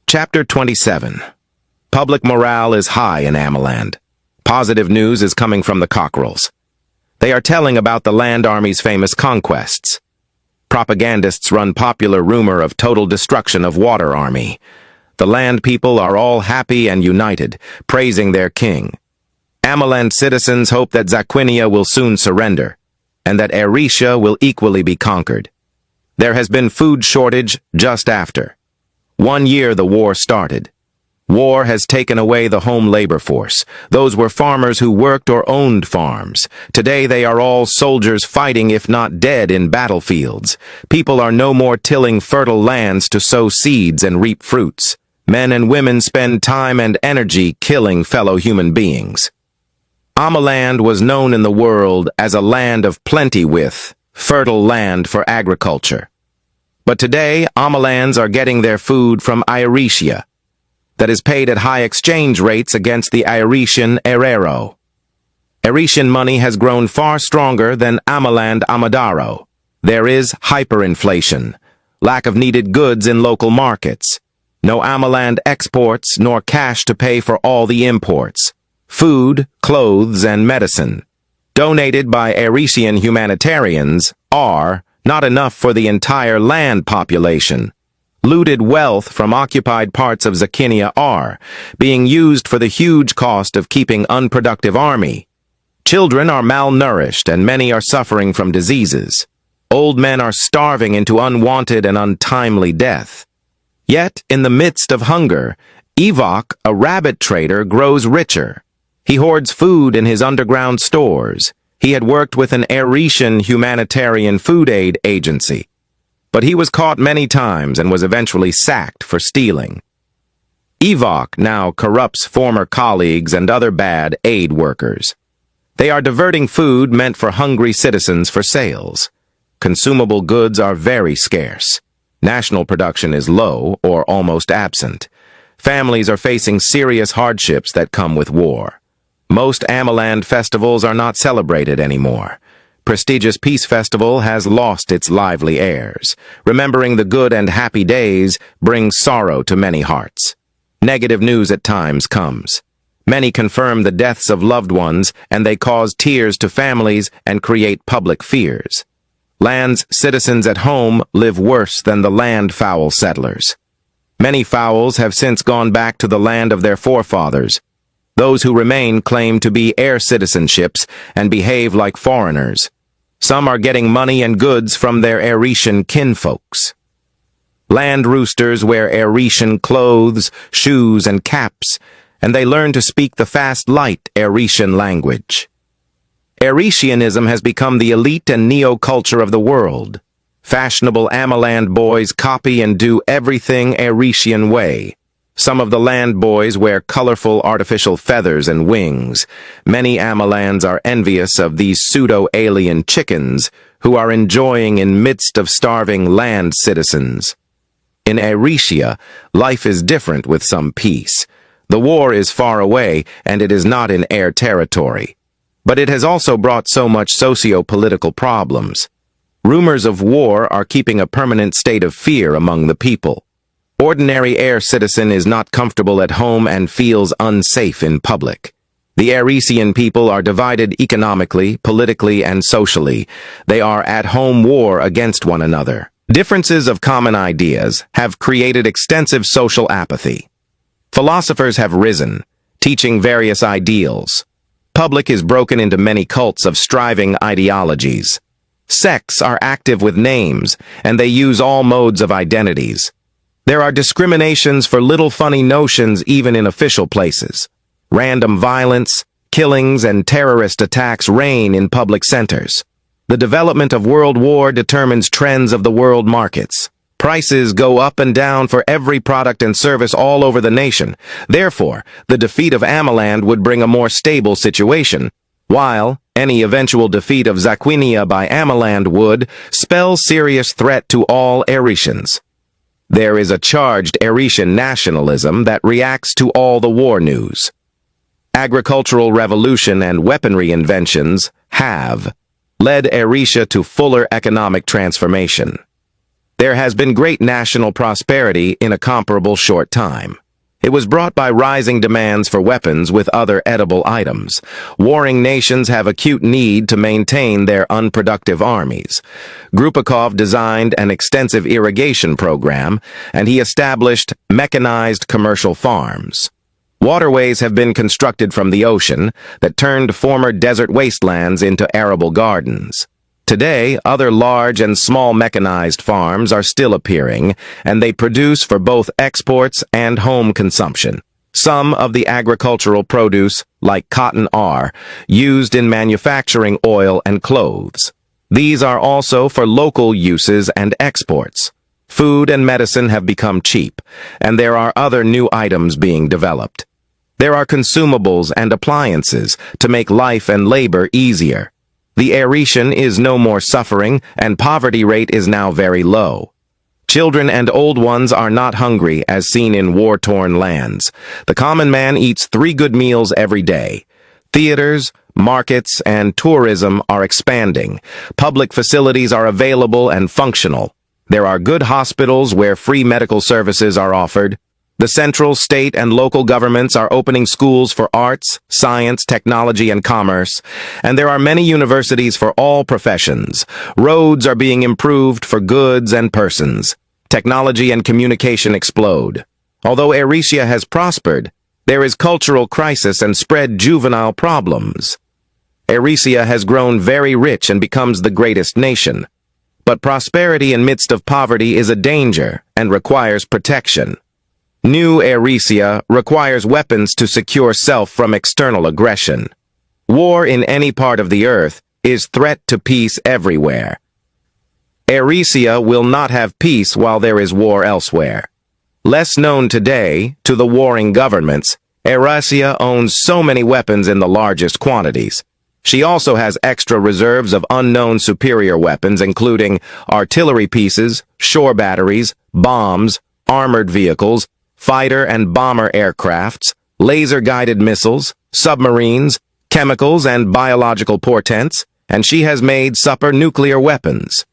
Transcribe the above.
Chapter 27. Public morale is high in Amaland. Positive news is coming from the cockerels. They are telling about the land army's famous conquests. Propagandists run popular rumor of total destruction of water army. The land people are all happy and united, praising their king. Amaland citizens hope that Zaquinia will soon surrender, and that Erisha will equally be conquered. There has been food shortage just after. 1 year the war started. War has taken away the home labor force. Those were farmers who worked or owned farms. Today they are all soldiers fighting, if not dead, in battlefields. People are no more tilling fertile lands to sow seeds and reap fruits. Men and women spend time and energy killing fellow human beings. Amaland was known in the world as a land of plenty with fertile land for agriculture. But today, Amalands are getting their food from Erisha, that is paid at high exchange rates against the Erishan Erero. Erishan money has grown far stronger than Amaland Amadaro. There is hyperinflation, lack of needed goods in local markets, no Amaland exports nor cash to pay for all the imports, food, clothes, and medicine, donated by Erishian humanitarians, are not enough for the entire land population. Looted wealth from occupied parts of Zaquinia are being used for the huge cost of keeping unproductive army. Children are malnourished and many are suffering from diseases. Old men are starving into unwanted and untimely death. Yet, in the midst of hunger, Evok, a rabbit trader, grows richer. He hoards food in his underground stores. He had worked with an Erishan humanitarian food aid agency, but he was caught many times and was eventually sacked for stealing. Evok now corrupts former colleagues and other bad aid workers. They are diverting food meant for hungry citizens for sales. Consumable goods are very scarce. National production is low or almost absent. Families are facing serious hardships that come with war. Most Amaland festivals are not celebrated anymore. Prestigious Peace Festival has lost its lively airs. Remembering the good and happy days brings sorrow to many hearts. Negative news at times comes. Many confirm the deaths of loved ones, and they cause tears to families and create public fears. Land's citizens at home live worse than the land fowl settlers. Many fowls have since gone back to the land of their forefathers. Those who remain claim to be heir citizenships and behave like foreigners. Some are getting money and goods from their Erishan kinfolks. Land roosters wear Erishan clothes, shoes, and caps, and they learn to speak the fast, light Erishan language. Erishianism has become the elite and neo-culture of the world. Fashionable Amaland boys copy and do everything Erishian way. Some of the land boys wear colorful artificial feathers and wings. Many Amalands are envious of these pseudo-alien chickens who are enjoying in midst of starving land citizens. In Erisha, life is different with some peace. The war is far away and it is not in air territory. But it has also brought so much socio-political problems. Rumors of war are keeping a permanent state of fear among the people. Ordinary air citizen is not comfortable at home and feels unsafe in public. The Erishian people are divided economically, politically, and socially. They are at home war against one another. Differences of common ideas have created extensive social apathy. Philosophers have risen, teaching various ideals. Public is broken into many cults of striving ideologies. Sects are active with names, and they use all modes of identities. There are discriminations for little funny notions even in official places. Random violence, killings, and terrorist attacks reign in public centers. The development of world war determines trends of the world markets. Prices go up and down for every product and service all over the nation. Therefore, the defeat of Amaland would bring a more stable situation, while any eventual defeat of Zaquinia by Amaland would spell serious threat to all Erishans. There is a charged Erishan nationalism that reacts to all the war news. Agricultural revolution and weaponry inventions have led Erisha to fuller economic transformation. There has been great national prosperity in a comparable short time. It was brought by rising demands for weapons with other edible items. Warring nations have acute need to maintain their unproductive armies. Grupakov designed an extensive irrigation program, and he established mechanized commercial farms. Waterways have been constructed from the ocean that turned former desert wastelands into arable gardens. Today, other large and small mechanized farms are still appearing, and they produce for both exports and home consumption. Some of the agricultural produce, like cotton, are used in manufacturing oil and clothes. These are also for local uses and exports. Food and medicine have become cheap, and there are other new items being developed. There are consumables and appliances to make life and labor easier. The Eretan is no more suffering, and poverty rate is now very low. Children and old ones are not hungry, as seen in war-torn lands. The common man eats 3 good meals every day. Theaters, markets, and tourism are expanding. Public facilities are available and functional. There are good hospitals where free medical services are offered. The central, state, and local governments are opening schools for arts, science, technology, and commerce, and there are many universities for all professions. Roads are being improved for goods and persons. Technology and communication explode. Although Eretan has prospered, there is cultural crisis and spread juvenile problems. Eretan has grown very rich and becomes the greatest nation. But prosperity in midst of poverty is a danger and requires protection. New Eretan requires weapons to secure self from external aggression. War in any part of the earth is threat to peace everywhere. Eretan will not have peace while there is war elsewhere. Less known today to the warring governments, Eretan owns so many weapons in the largest quantities. She also has extra reserves of unknown superior weapons, including artillery pieces, shore batteries, bombs, armored vehicles, fighter and bomber aircrafts, laser-guided missiles, submarines, chemicals and biological portents, and she has made super nuclear weapons.